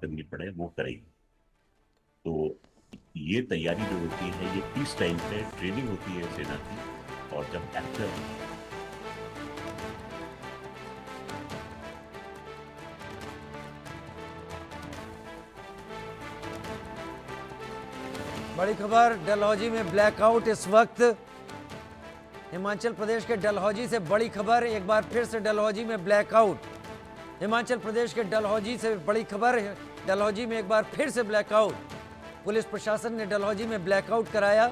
करनी पड़े वो करेगी। तो ये तैयारी जो होती है ये पीस टाइम पे ट्रेनिंग होती है सेना की। और जब एक्टर बड़ी खबर, डलहौजी में ब्लैकआउट इस वक्त। हिमाचल प्रदेश के डलहौजी से बड़ी खबर, एक बार फिर से डलहौजी में ब्लैकआउट। हिमाचल प्रदेश के डलहौजी से बड़ी खबर, डलहौजी में एक बार फिर से ब्लैकआउट। पुलिस प्रशासन ने डलहौजी में ब्लैकआउट कराया,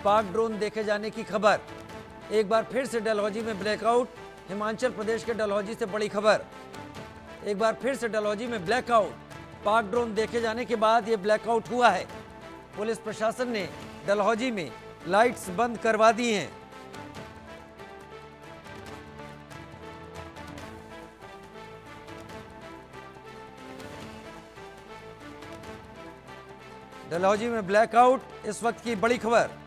पाक ड्रोन देखे जाने की खबर। एक बार फिर से डलहौजी में ब्लैकआउट, हिमाचल प्रदेश के डलहौजी से बड़ी खबर। एक बार फिर से डलहौजी में ब्लैकआउट, पाक ड्रोन देखे जाने के बाद यह ब्लैकआउट हुआ है। पुलिस प्रशासन ने डलहौजी में लाइट्स बंद करवा दी हैं। डलहौजी में ब्लैकआउट इस वक्त की बड़ी खबर।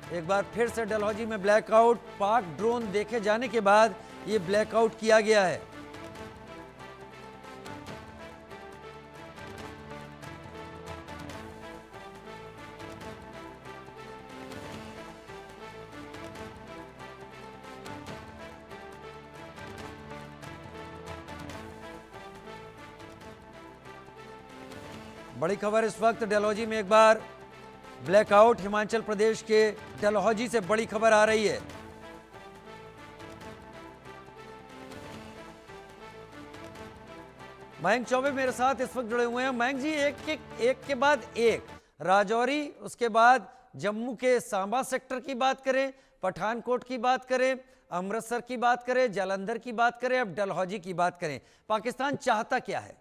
एक बार फिर से डलहौजी में ब्लैकआउट, पाक ड्रोन देखे जाने के बाद यह ब्लैकआउट किया गया है। बड़ी खबर इस वक्त डलहौजी में एक बार ब्लैकआउट, हिमाचल प्रदेश के डलहौजी से बड़ी खबर आ रही है। मयंक चौबे मेरे साथ इस वक्त जुड़े हुए हैं। मयंक जी, एक के बाद एक, राजौरी, उसके बाद जम्मू के सांबा सेक्टर की बात करें, पठानकोट की बात करें, अमृतसर की बात करें, जालंधर की बात करें, अब डलहौजी की बात करें, पाकिस्तान चाहता क्या है?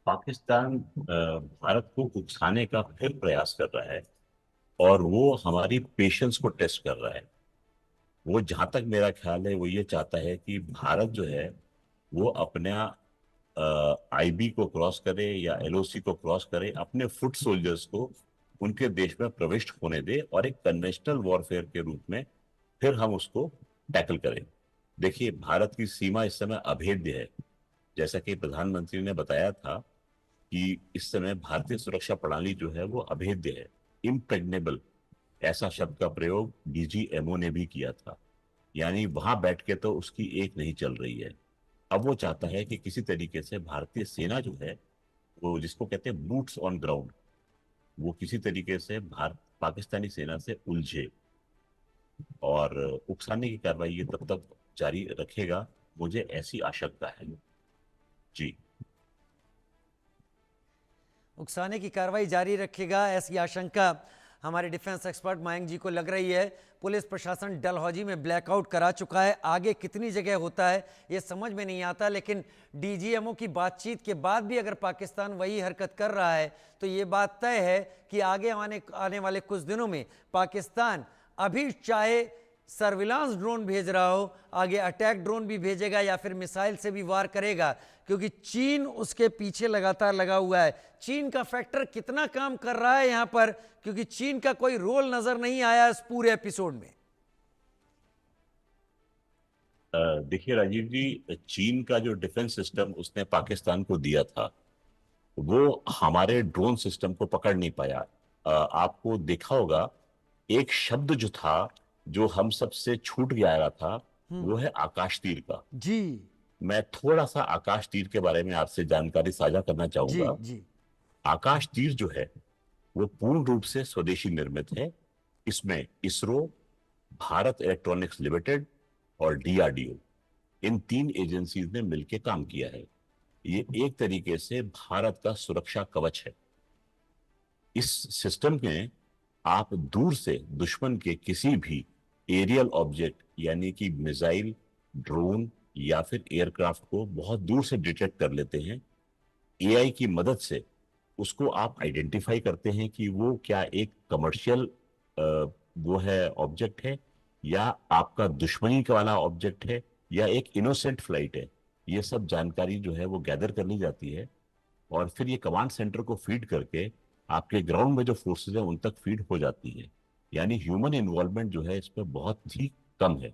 पाकिस्तान भारत को उकसाने का फिर प्रयास कर रहा है और वो हमारी पेशेंस को टेस्ट कर रहा है। वो जहां तक मेरा ख्याल है वो ये चाहता है कि भारत जो है वो अपना आईबी को क्रॉस करे या एलओसी को क्रॉस करे, अपने फुट सोल्जर्स को उनके देश में प्रविष्ट होने दे और एक कन्वेंशनल वॉरफेयर के रूप में फिर हम उसको टैकल करें। देखिए, भारत की सीमा इस समय अभेद्य है। जैसा कि प्रधानमंत्री ने बताया था कि इस समय भारतीय सुरक्षा प्रणाली जो है वो अभेद्य है, इम्प्रेग्नेबल। ऐसा शब्द का प्रयोग डीजीएमओ ने भी किया था। यानी वहां बैठ के तो उसकी एक नहीं चल रही है। अब वो चाहता है कि किसी तरीके से भारतीय सेना जो है वो जिसको कहते हैं बूट्स ऑन ग्राउंड, वो किसी तरीके से भारत पाकिस्तानी सेना से उलझे और उकसाने की कार्रवाई ये तब तक जारी रखेगा, मुझे ऐसी आशंका है। जी। उकसाने की कार्रवाई जारी रखेगा, ऐसी आशंका हमारे डिफेंस एक्सपर्ट मयंक जी को लग रही है। पुलिस प्रशासन डलहौजी में ब्लैकआउट करा चुका है, आगे कितनी जगह होता है ये समझ में नहीं आता, लेकिन डीजीएमओ की बातचीत के बाद भी अगर पाकिस्तान वही हरकत कर रहा है तो ये बात तय है कि आगे आने वाले कुछ दिनों में पाकिस्तान अभी चाहे सर्विलांस ड्रोन भेज रहा हो, आगे अटैक ड्रोन भी भेजेगा या फिर मिसाइल से भी वार करेगा, क्योंकि चीन उसके पीछे लगातार लगा हुआ है। चीन का फैक्टर कितना काम कर रहा है यहां पर, क्योंकि चीन का कोई रोल नजर नहीं आया इस पूरे एपिसोड में। देखिए राजीव जी, चीन का जो डिफेंस सिस्टम उसने पाकिस्तान को दिया था वो हमारे ड्रोन सिस्टम को पकड़ नहीं पाया। आपको देखा होगा एक शब्द जो था जो हम सबसे छूट गया रहा था वो है आकाश तीर का। जी मैं थोड़ा सा आकाश तीर के बारे में आपसे जानकारी साझा करना जी चाहूंगा। जी। आकाश तीर जो है वो पूर्ण रूप से स्वदेशी निर्मित है। इसमें इसरो, भारत इलेक्ट्रॉनिक्स लिमिटेड और डीआरडीओ, इन तीन एजेंसीज ने मिलकर काम किया है। ये एक तरीके से भारत का सुरक्षा कवच है। इस सिस्टम में आप दूर से दुश्मन के किसी भी एरियल ऑब्जेक्ट यानी कि मिसाइल, ड्रोन या फिर एयरक्राफ्ट को बहुत दूर से डिटेक्ट कर लेते हैं। एआई की मदद से उसको आप आइडेंटिफाई करते हैं कि वो क्या एक कमर्शियल वो है ऑब्जेक्ट है या आपका दुश्मनी का वाला ऑब्जेक्ट है या एक इनोसेंट फ्लाइट है। ये सब जानकारी जो है वो गैदर कर ली जाती है और फिर ये कमांड सेंटर को फीड करके आपके ग्राउंड में जो फोर्सेज है उन तक फीड हो जाती है। यानी ह्यूमन इन्वॉल्वमेंट जो है इसमें बहुत ही कम है।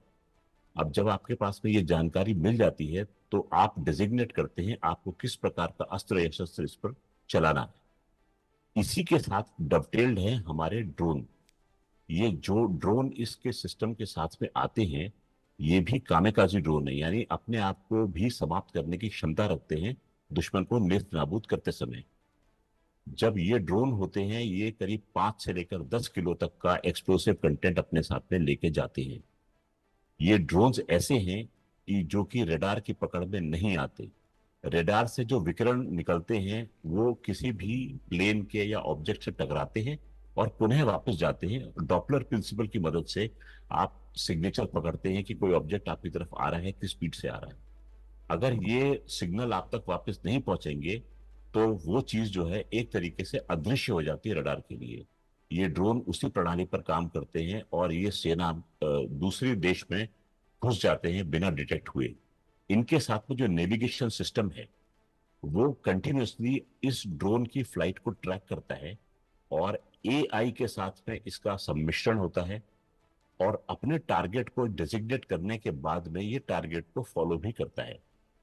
अब जब आपके पास में ये जानकारी मिल जाती है तो आप डिजिग्नेट करते हैं आपको किस प्रकार का अस्त्र या शस्त्र इस पर चलाना है। इसी के साथ डवटेल्ड है हमारे ड्रोन। ये जो ड्रोन इसके सिस्टम के साथ में आते हैं ये भी कामेकाजी ड्रोन है, यानी अपने आप को भी समाप्त करने की क्षमता रखते हैं दुश्मन को नेस्त नाबूद करते समय। जब ये ड्रोन होते हैं ये करीब 5 से लेकर 10 किलो तक का एक्सप्लोसिव कंटेंट अपने साथ में लेके जाते हैं। ये ड्रोन्स ऐसे हैं कि जो कि रडार की पकड़ में नहीं आते। रडार से जो विकिरण निकलते हैं वो किसी भी प्लेन के या ऑब्जेक्ट से टकराते हैं और पुनः वापस जाते हैं। डॉपलर प्रिंसिपल की मदद से आप सिग्नेचर पकड़ते हैं कि कोई ऑब्जेक्ट आपकी तरफ आ रहा है, किस स्पीड से आ रहा है। अगर ये सिग्नल आप तक वापस नहीं पहुंचेंगे तो वो चीज जो है एक तरीके से अदृश्य हो जाती है रडार के लिए। ये ड्रोन उसी प्रणाली पर काम करते हैं और ये सेना दूसरे देश में घुस जाते हैं बिना डिटेक्ट हुए। इनके साथ में जो नेविगेशन सिस्टम है वो कंटिन्यूसली इस ड्रोन की फ्लाइट को ट्रैक करता है और एआई के साथ में इसका सम्मिश्रण होता है और अपने टारगेट को डिजिग्नेट करने के बाद में ये टारगेट को फॉलो भी करता है।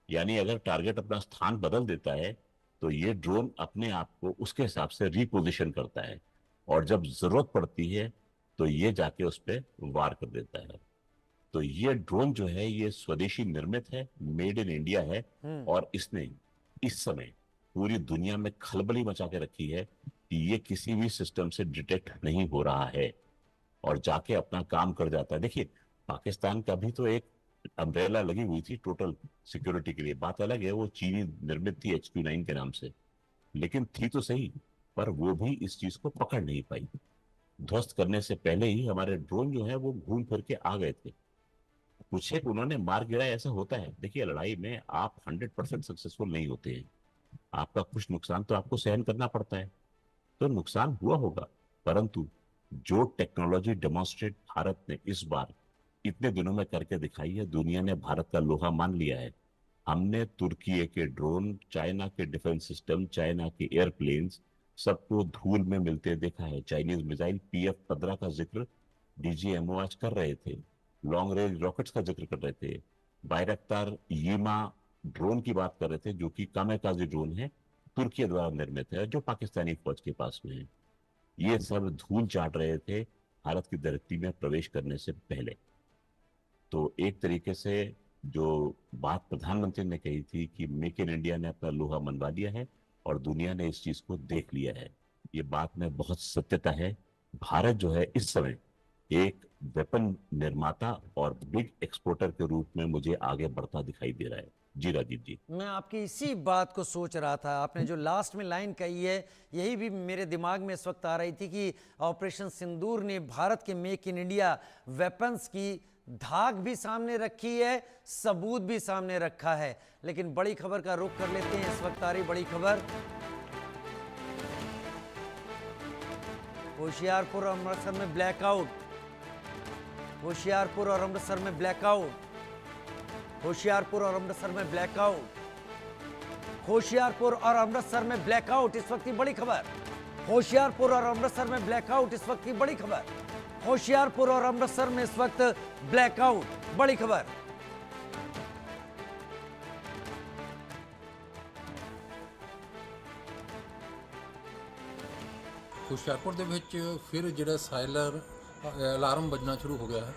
यानी अगर टारगेट अपना स्थान बदल देता है तो ये ड्रोन अपने आप को उसके हिसाब से रिपोजिशन करता है और जब जरूरत पड़ती है तो ये जाके उस पर वार कर देता है। तो ये ड्रोन जो है ये स्वदेशी निर्मित है, मेड इन इंडिया है और इसने इस समय पूरी दुनिया में खलबली मचा के रखी है कि ये किसी भी सिस्टम से डिटेक्ट नहीं हो रहा है और जाके अपना काम कर जाता है। देखिए पाकिस्तान का भी तो एक अम्ब्रेला लगी हुई थी टोटल सिक्योरिटी के लिए, बात अलग है वो चीनी निर्मित थी HQ9 के नाम से, लेकिन थी तो सही, पर वो भी इस चीज को पकड़ नहीं पाई। ध्वस्त करने से पहले ही हमारे ड्रोन जो है वो घूम फिर के आ गए थे। कुछ एक उन्होंने मार गिराया, ऐसा होता है। देखिए लड़ाई में आप 100% सक्सेसफुल नहीं होते हैं, आपका कुछ नुकसान तो आपको सहन करना पड़ता है। तो नुकसान हुआ होगा, परंतु जो टेक्नोलॉजी डेमोन्स्ट्रेट भारत ने इस बार इतने दिनों में करके दिखाई है, दुनिया ने भारत का लोहा मान लिया है। हमने तुर्की के ड्रोन, चाइना के डिफेंस सिस्टम, चाइना के एयरप्लेन्स सबको धूल में मिलते देखा है। चाइनीज मिसाइल PF-15 का जिक्र DGMO आज कर रहे थे, लॉन्ग रेंज रॉकेट्स का जिक्र कर रहे थे, बायरक्तार यीमा ड्रोन की बात कर रहे थे जो कि कामेकाजी ड्रोन है, तुर्की द्वारा निर्मित है जो पाकिस्तानी फौज के पास में है। ये सब धूल चाट रहे थे भारत की धरती में प्रवेश करने से पहले। तो एक तरीके से जो बात प्रधानमंत्री ने कही थी कि मेक इन इंडिया ने अपना लोहा मनवा लिया है और दुनिया ने इस चीज को देख लिया है, ये बात में बहुत सत्यता है। भारत जो है इस समय एक वेपन निर्माता और बिग एक्सपोर्टर के रूप में मुझे आगे बढ़ता दिखाई दे रहा है। जी राजीव जी, मैं आपकी इसी बात को सोच रहा था। आपने जो लास्ट में लाइन कही है यही भी मेरे दिमाग में इस वक्त आ रही थी कि ऑपरेशन सिंदूर ने भारत के मेक इन इंडिया वेपन्स की धाक भी सामने रखी है, सबूत भी सामने रखा है। लेकिन बड़ी खबर का रुख कर लेते हैं। इस वक्त आ रही बड़ी खबर, होशियारपुर और अमृतसर में ब्लैकआउट। होशियारपुर और अमृतसर में ब्लैकआउट। होशियारपुर और अमृतसर में ब्लैकआउट। होशियारपुर और अमृतसर में ब्लैकआउट इस वक्त की बड़ी खबर। होशियारपुर और अमृतसर में ब्लैकआउट इस वक्त की बड़ी खबर। होशियारपुर और अमृतसर में इस वक्त ब्लैकआउट, बड़ी खबर। ਹੁਸ਼ਿਆਰਪੁਰ ਦੇ ਵਿੱਚ ਫਿਰ ਜਿਹੜਾ ਸਾਇਲਰ ਅਲਾਰਮ ਵੱਜਣਾ ਸ਼ੁਰੂ ਹੋ ਗਿਆ ਹੈ।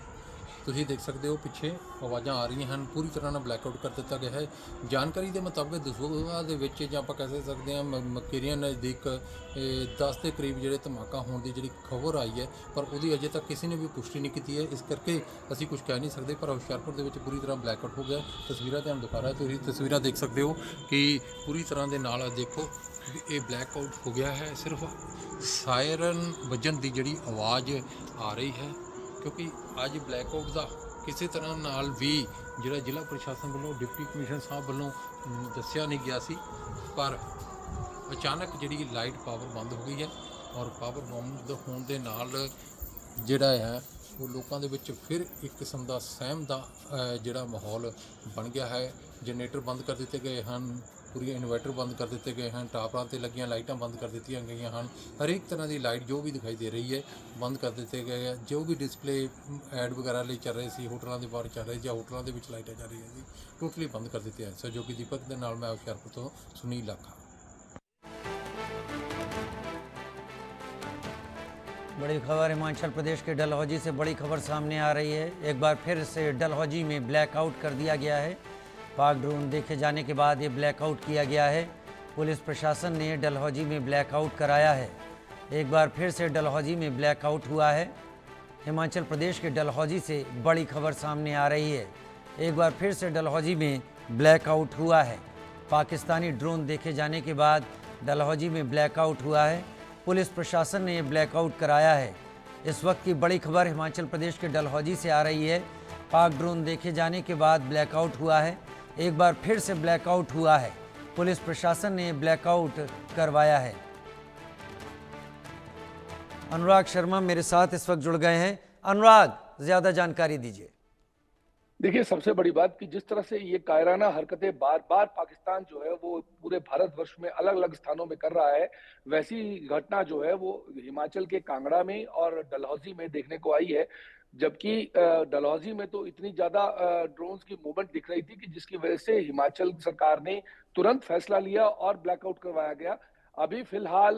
ਤੁਸੀਂ ਦੇਖ ਸਕਦੇ ਹੋ ਪਿੱਛੇ ਆਵਾਜ਼ਾਂ ਆ ਰਹੀਆਂ ਹਨ, ਪੂਰੀ ਤਰ੍ਹਾਂ ਨਾਲ ਬਲੈਕਆਊਟ ਕਰ ਦਿੱਤਾ ਗਿਆ ਹੈ। ਜਾਣਕਾਰੀ ਦੇ ਮੁਤਾਬਕ ਦਸੂਹਾ ਦੇ ਵਿੱਚ ਜਾਂ ਆਪਾਂ ਕਹਿ ਸਕਦੇ ਹਾਂ ਮਕੇਰੀਆਂ ਨਜ਼ਦੀਕ 10 ਦੇ ਕਰੀਬ ਜਿਹੜੇ ਧਮਾਕਾ ਹੋਣ ਦੀ ਜਿਹੜੀ ਖਬਰ ਆਈ ਹੈ, ਪਰ ਉਹਦੀ ਅਜੇ ਤੱਕ ਕਿਸੇ ਨੇ ਵੀ ਪੁਸ਼ਟੀ ਨਹੀਂ ਕੀਤੀ ਹੈ, ਇਸ ਕਰਕੇ ਅਸੀਂ ਕੁਝ ਕਹਿ ਨਹੀਂ ਸਕਦੇ। ਪਰ ਹੁਸ਼ਿਆਰਪੁਰ ਦੇ ਵਿੱਚ ਪੂਰੀ ਤਰ੍ਹਾਂ ਬਲੈਕਆਊਟ ਹੋ ਗਿਆ। ਤਸਵੀਰਾਂ ਤੁਹਾਨੂੰ ਦਿਖਾ ਰਿਹਾ, ਤੁਸੀਂ ਤਸਵੀਰਾਂ ਦੇਖ ਸਕਦੇ ਹੋ ਕਿ ਪੂਰੀ ਤਰ੍ਹਾਂ ਦੇ ਨਾਲ ਦੇਖੋ ਇਹ ਬਲੈਕਆਊਟ ਹੋ ਗਿਆ ਹੈ। ਸਿਰਫ ਸਾਇਰਨ ਵੱਜਣ ਦੀ ਜਿਹੜੀ ਆਵਾਜ਼ ਆ ਰਹੀ ਹੈ, ਕਿਉਂਕਿ ਅੱਜ ਬਲੈਕਆਊਟ ਦਾ ਕਿਸੇ ਤਰ੍ਹਾਂ ਨਾਲ ਵੀ ਜਿਹੜਾ ਜ਼ਿਲ੍ਹਾ ਪ੍ਰਸ਼ਾਸਨ ਵੱਲੋਂ ਡਿਪਟੀ ਕਮਿਸ਼ਨਰ ਸਾਹਿਬ ਵੱਲੋਂ ਦੱਸਿਆ ਨਹੀਂ ਗਿਆ ਸੀ, ਪਰ ਅਚਾਨਕ ਜਿਹੜੀ ਲਾਈਟ ਪਾਵਰ ਬੰਦ ਹੋ ਗਈ ਹੈ ਔਰ ਪਾਵਰ ਬੰਦ ਹੋਣ ਦੇ ਨਾਲ ਜਿਹੜਾ ਹੈ ਉਹ ਲੋਕਾਂ ਦੇ ਵਿੱਚ ਫਿਰ ਇੱਕ ਕਿਸਮ ਦਾ ਸਹਿਮ ਦਾ ਜਿਹੜਾ ਮਾਹੌਲ ਬਣ ਗਿਆ ਹੈ। ਜਨਰੇਟਰ ਬੰਦ ਕਰ ਦਿੱਤੇ ਗਏ ਹਨ, ਪੂਰੀਆਂ ਇਨਵਰਟਰ ਬੰਦ ਕਰ ਦਿੱਤੇ ਗਏ ਹਨ, ਟਾਵਰਾਂ 'ਤੇ ਲੱਗੀਆਂ ਲਾਈਟਾਂ ਬੰਦ ਕਰ ਦਿੱਤੀਆਂ ਗਈਆਂ ਹਨ। ਹਰੇਕ ਤਰ੍ਹਾਂ ਦੀ ਲਾਈਟ ਜੋ ਵੀ ਦਿਖਾਈ ਦੇ ਰਹੀ ਹੈ ਬੰਦ ਕਰ ਦਿੱਤੇ ਗਏ ਹੈ। ਜੋ ਵੀ ਡਿਸਪਲੇ ਐਡ ਵਗੈਰਾ ਲਈ ਚੱਲ ਰਹੇ ਸੀ, ਹੋਟਲਾਂ ਦੇ ਬਾਹਰ ਚੱਲ ਰਹੇ ਜਾਂ ਹੋਟਲਾਂ ਦੇ ਵਿੱਚ ਲਾਈਟਾਂ ਚੱਲ ਰਹੀਆਂ ਸੀ, ਟੋਟਲੀ ਬੰਦ ਕਰ ਦਿੱਤੇ ਹਨ। ਸਹਿਯੋਗੀ ਦੀਪਕ ਦੇ ਨਾਲ ਮੈਂ ਹੁਸ਼ਿਆਰਪੁਰ ਤੋਂ ਸੁਨੀਲ ਲਾਖਾ। बड़ी खबर हिमाचल प्रदेश के डलहौजी से बड़ी खबर सामने आ रही है। एक बार फिर से डलहौजी में ब्लैकआउट कर दिया गया है। पाक ड्रोन देखे जाने के बाद ये ब्लैकआउट किया गया है। पुलिस प्रशासन ने डलहौजी में ब्लैकआउट कराया है। एक बार फिर से डलहौजी में ब्लैकआउट हुआ है। हिमाचल प्रदेश के डलहौजी से बड़ी खबर सामने आ रही है। एक बार फिर से डलहौजी में ब्लैकआउट हुआ है। पाकिस्तानी ड्रोन देखे जाने के बाद डलहौजी में ब्लैकआउट हुआ है। पुलिस प्रशासन ने ब्लैकआउट कराया है। इस वक्त की बड़ी खबर हिमाचल प्रदेश के डलहौजी से आ रही है। पाक ड्रोन देखे जाने के बाद ब्लैकआउट हुआ है। एक बार फिर से ब्लैकआउट हुआ है। पुलिस प्रशासन ने ब्लैकआउट करवाया है। अनुराग शर्मा मेरे साथ इस वक्त जुड़ गए हैं। अनुराग, ज्यादा जानकारी दीजिए। देखिए, सबसे बड़ी बात कि जिस तरह से ये कायराना हरकतें बार बार पाकिस्तान जो है वो पूरे भारतवर्ष में अलग अलग स्थानों में कर रहा है, वैसी घटना जो है वो हिमाचल के कांगड़ा में और डलहौजी में देखने को आई है। जबकि डलहौजी में तो इतनी ज्यादा ड्रोन्स की मूवमेंट दिख रही थी कि जिसकी वजह से हिमाचल सरकार ने तुरंत फैसला लिया और ब्लैकआउट करवाया गया। अभी फिलहाल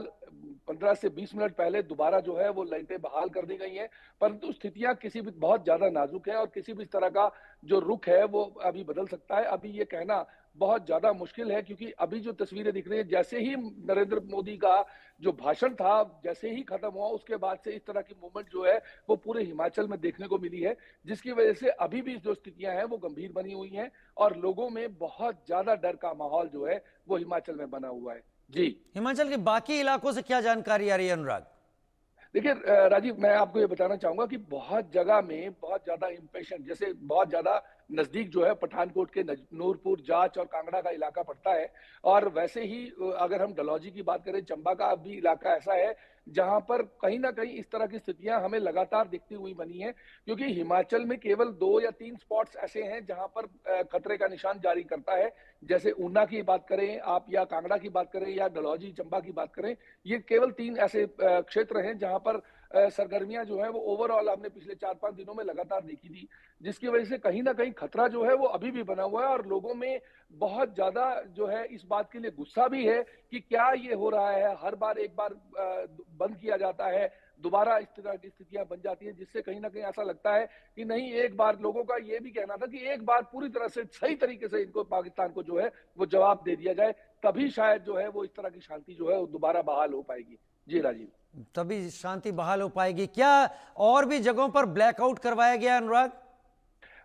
15 से 20 मिनट पहले दोबारा जो है वो लाइटें बहाल कर दी गई हैं, परंतु स्थितियां किसी भी बहुत ज्यादा नाजुक है और किसी भी तरह का जो रुख है वो अभी बदल सकता है। अभी ये कहना बहुत ज्यादा मुश्किल है, क्योंकि अभी जो तस्वीरें दिख रही है, जैसे ही नरेंद्र मोदी का जो भाषण था जैसे ही खत्म हुआ, उसके बाद से इस तरह की मूवमेंट जो है वो पूरे हिमाचल में देखने को मिली है, जिसकी वजह से अभी भी जो स्थितियां हैं वो गंभीर बनी हुई हैं और लोगों में बहुत ज्यादा डर का माहौल जो है वो हिमाचल में बना हुआ है। जी, हिमाचल के बाकी इलाकों से क्या जानकारी आ रही है अनुराग? देखिए राजीव, मैं आपको ये बताना चाहूंगा कि बहुत जगह में बहुत ज्यादा इम्पेशेंट, जैसे बहुत ज्यादा नजदीक जो है पठानकोट के नूरपुर, जाट और कांगड़ा का इलाका पड़ता है, और वैसे ही अगर हम डलहौजी की बात करें, चंबा का भी इलाका ऐसा है जहां पर कहीं ना कहीं इस तरह की स्थितियां हमें लगातार दिखती हुई बनी है, क्योंकि हिमाचल में केवल 2 या 3 स्पॉट्स ऐसे हैं जहां पर खतरे का निशान जारी करता है। जैसे ऊना की बात करें आप, या कांगड़ा की बात करें, या डलहौजी चंबा की बात करें, ये केवल 3 ऐसे क्षेत्र हैं जहां पर सरगर्मियां जो है वो ओवरऑल हमने पिछले 4-5 दिनों में लगातार देखी थी, जिसकी वजह से कहीं ना कहीं खतरा जो है वो अभी भी बना हुआ है और लोगों में बहुत ज्यादा जो है इस बात के लिए गुस्सा भी है कि क्या ये हो रहा है। हर बार एक बार बंद किया जाता है, दोबारा इस तरह की स्थितियां बन जाती हैं, जिससे कहीं ना कहीं ऐसा लगता है कि नहीं, एक बार लोगों का ये भी कहना था कि एक बार पूरी तरह से सही तरीके से इनको, पाकिस्तान को जो है वो जवाब दे दिया जाए, तभी शायद जो है वो इस तरह की शांति जो है वो दोबारा बहाल हो पाएगी। जी राजीव, तभी शांति बहाल हो पाएगी। क्या और भी जगहों पर ब्लैकआउट करवाया गया अनुराग?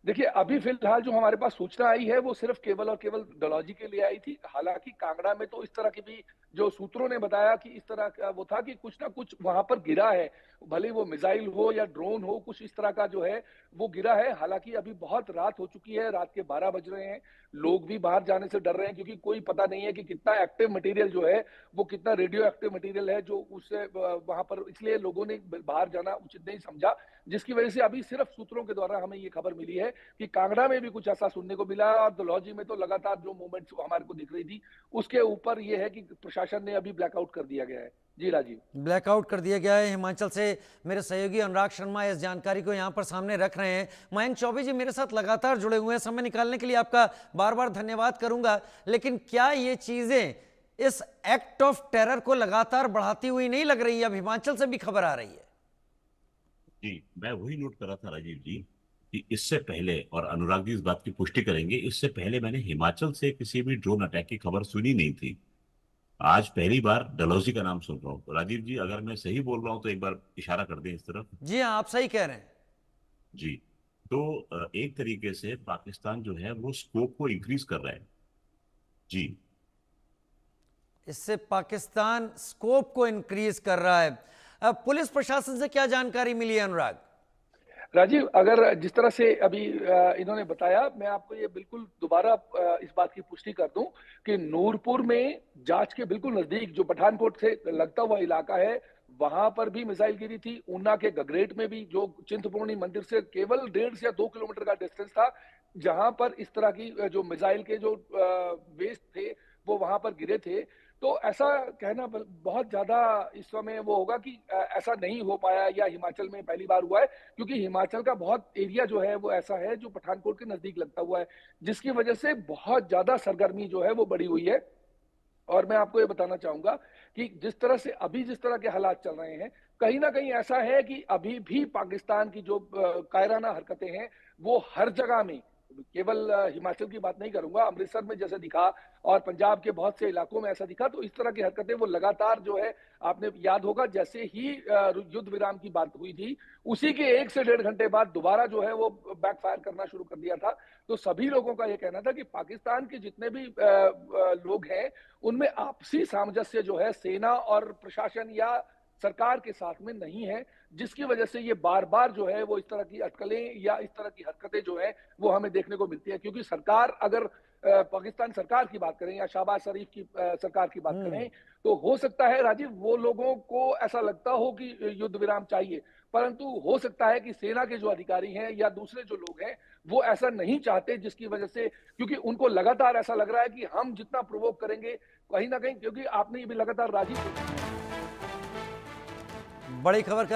देखिए, अभी फिलहाल जो हमारे पास सूचना आई है वो सिर्फ केवल और केवल डलहौजी के लिए आई थी। हालांकि कांगड़ा में तो इस तरह की भी जो सूत्रों ने बताया कि इस तरह का वो था कि कुछ ना कुछ वहां पर गिरा है, भले वो मिसाइल हो या ड्रोन हो, कुछ इस तरह का जो है वो गिरा है। हालांकि अभी बहुत रात हो चुकी है, रात के 12 बज रहे हैं, लोग भी बाहर जाने से डर रहे हैं, क्योंकि कोई पता नहीं है कि कितना एक्टिव मटेरियल जो है वो कितना रेडियो एक्टिव मटेरियल है जो उससे वहां पर, इसलिए लोगों ने बाहर जाना उचित नहीं समझा, जिसकी वजह से अभी सिर्फ सूत्रों के द्वारा हमें ये खबर मिली है कि कांगड़ा में भी कुछ ऐसा सुनने को मिला है और डलहौजी में तो लगातार जो मूवमेंट्स हमारे को दिख रही थी उसके ऊपर ये है कि प्रशासन ने अभी ब्लैकआउट कर दिया गया है। जी राजीव, ब्लैकआउट कर दिया गया है हिमाचल से। मेरे सहयोगी अनुराग शर्मा इस जानकारी को यहाँ पर सामने रख रहे हैं। मयंक चौबे जी मेरे साथ लगातार जुड़े हुए हैं, समय निकालने के लिए आपका बार बार धन्यवाद करूंगा। लेकिन क्या ये चीजें इस एक्ट ऑफ टेरर को लगातार बढ़ाती हुई नहीं लग रही है? अब हिमाचल से भी खबर आ रही है। जी, मैं वही नोट कर रहा था राजीव जी कि इससे पहले, और अनुराग जी इस बात की पुष्टि करेंगे, इससे पहले मैंने हिमाचल से किसी भी ड्रोन अटैक की खबर सुनी नहीं थी। आज पहली बार डलहौजी का नाम सुन रहा हूँ। राजीव जी, अगर मैं सही बोल रहा हूँ तो एक बार इशारा कर दें इस तरफ। जी हाँ, आप सही कह रहे हैं। जी, तो एक तरीके से पाकिस्तान जो है वो स्कोप को इंक्रीज कर रहा है। जी, इससे पाकिस्तान स्कोप को इंक्रीज कर रहा है। अब पुलिस प्रशासन से क्या जानकारी मिली है अनुराग? राजीव, अगर जिस तरह से अभी इन्होंने बताया, मैं आपको ये बिल्कुल दोबारा इस बात की पुष्टि कर दूं कि नूरपुर में जाट के बिल्कुल नजदीक जो पठानकोट से लगता हुआ इलाका है, वहां पर भी मिसाइल गिरी थी। ऊना के गगरेट में भी, जो चिंतपूर्णी मंदिर से केवल 1.5 या 2 किलोमीटर का डिस्टेंस था, जहां पर इस तरह की जो मिसाइल के जो वेस्ट थे वो वहां पर गिरे थे। तो ऐसा कहना बहुत ज्यादा इस समय वो होगा कि ऐसा नहीं हो पाया या हिमाचल में पहली बार हुआ है, क्योंकि हिमाचल का बहुत एरिया जो है वो ऐसा है जो पठानकोट के नजदीक लगता हुआ है, जिसकी वजह से बहुत ज्यादा सरगर्मी जो है वो बढ़ी हुई है। और मैं आपको ये बताना चाहूंगा कि जिस तरह के हालात चल रहे हैं, कहीं ना कहीं ऐसा है कि अभी भी पाकिस्तान की जो कायराना हरकतें हैं वो हर जगह में, केवल हिमाचल की बात नहीं करूंगा, अमृतसर में जैसे दिखा और पंजाब के बहुत से इलाकों में ऐसा दिखा, तो इस तरह की हरकतें वो लगातार जो है, आपने याद होगा जैसे ही युद्ध विराम की बात हुई थी, उसी के 1 से 1.5 घंटे बाद दोबारा जो है वो बैकफायर करना शुरू कर दिया था। तो सभी लोगों का ये कहना था कि पाकिस्तान के जितने भी लोग हैं, उनमें आपसी सामंजस्य जो है सेना और प्रशासन या सरकार के साथ में नहीं है, जिसकी वजह से ये बार बार जो है वो इस तरह की अटकलें या इस तरह की हरकतें जो है वो हमें देखने को मिलती है। क्योंकि सरकार, अगर पाकिस्तान सरकार की बात करें या शहबाज शरीफ की सरकार की बात करें, तो हो सकता है राजीव वो लोगों को ऐसा लगता हो कि युद्ध विराम चाहिए, परंतु हो सकता है कि सेना के जो अधिकारी हैं या दूसरे जो लोग हैं वो ऐसा नहीं चाहते, जिसकी वजह से, क्योंकि उनको लगातार ऐसा लग रहा है कि हम जितना प्रोवोक करेंगे कहीं ना कहीं, क्योंकि आपने ये भी लगातार राजीव बड़ी खबर